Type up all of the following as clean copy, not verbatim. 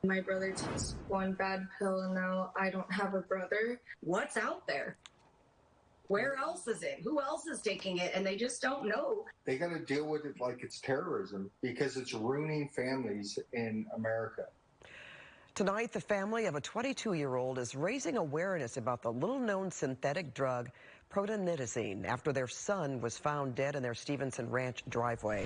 My brother takes one bad pill and now I don't have a brother. What's out there? Where else is it? Who else is taking it? And they just don't know. They got to deal with it like it's terrorism because it's ruining families in America. Tonight, the family of a 22-year-old is raising awareness about the little-known synthetic drug protonidazine after their son was found dead in their Stevenson Ranch driveway.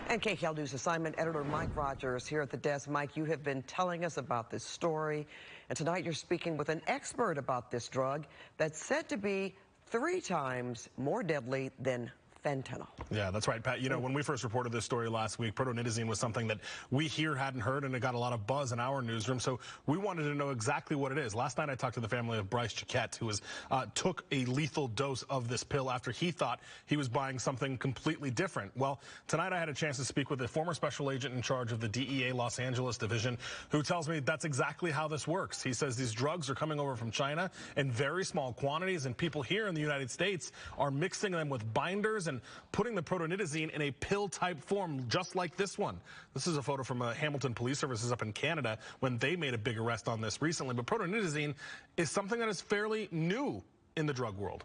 And KCAL News assignment editor Mike Rogers here at the desk. Mike, you have been telling us about this story, and tonight you're speaking with an expert about this drug that's said to be 3 times more deadly than fentanyl. Yeah, that's right, Pat. You know, when we first reported this story last week, protonidazine was something that we here hadn't heard, and it got a lot of buzz in our newsroom. So we wanted to know exactly what it is. Last night I talked to the family of Bryce Chiquette, who took a lethal dose of this pill after he thought he was buying something completely different. Well, tonight I had a chance to speak with a former special agent in charge of the DEA Los Angeles division, who tells me that's exactly how this works. He says these drugs are coming over from China in very small quantities, and people here in the United States are mixing them with binders and putting the protonidazine in a pill-type form, just like this one. This is a photo from Hamilton Police Services up in Canada when they made a big arrest on this recently. But protonidazine is something that is fairly new in the drug world.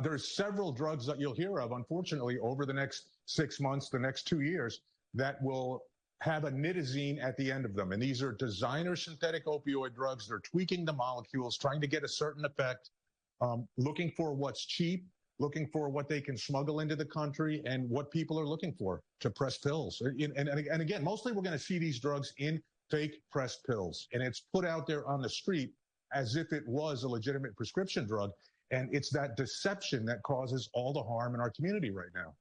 There's several drugs that you'll hear of, unfortunately, over the next 6 months, the next 2 years, that will have a nitazine at the end of them. And these are designer synthetic opioid drugs. They're tweaking the molecules, trying to get a certain effect, looking for what's cheap, looking for what they can smuggle into the country and what people are looking for to press pills. And again, mostly we're going to see these drugs in fake pressed pills. And it's put out there on the street as if it was a legitimate prescription drug. And it's that deception that causes all the harm in our community right now.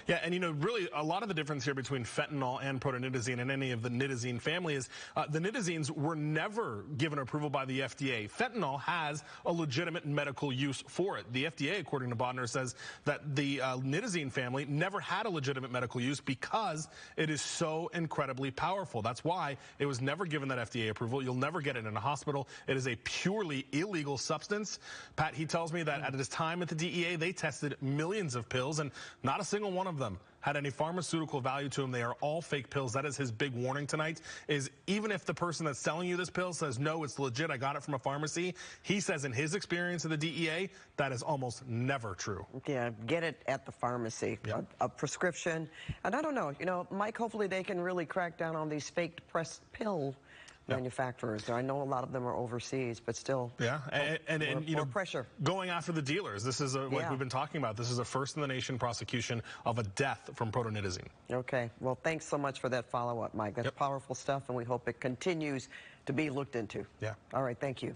Yeah, and you know, really a lot of the difference here between fentanyl and protonidazine and any of the nitazine family is the nitazines were never given approval by the FDA. Fentanyl has a legitimate medical use for it. The FDA, according to Bodner, says that the nitazine family never had a legitimate medical use because it is so incredibly powerful. That's why it was never given that FDA approval. You'll never get it in a hospital. It is a purely illegal substance. Pat, he tells me that at his time at the DEA, they tested millions of pills, and not a single one of them had any pharmaceutical value to them. They are all fake pills. That is his big warning tonight, is even if the person that's selling you this pill says, no, it's legit, I got it from a pharmacy, he says in his experience at the DEA, that is almost never true. Yeah, get it at the pharmacy, yep. a prescription. And I don't know, you know, Mike, hopefully they can really crack down on these fake pressed pill manufacturers. I know a lot of them are overseas, but still, yeah, and you know, more pressure. Going after the dealers. This is what we've been talking about. This is a first in the nation prosecution of a death from protonidazine. Okay, well, thanks so much for that follow-up, Mike. That's powerful stuff, and we hope it continues to be looked into. Yeah. All right, thank you.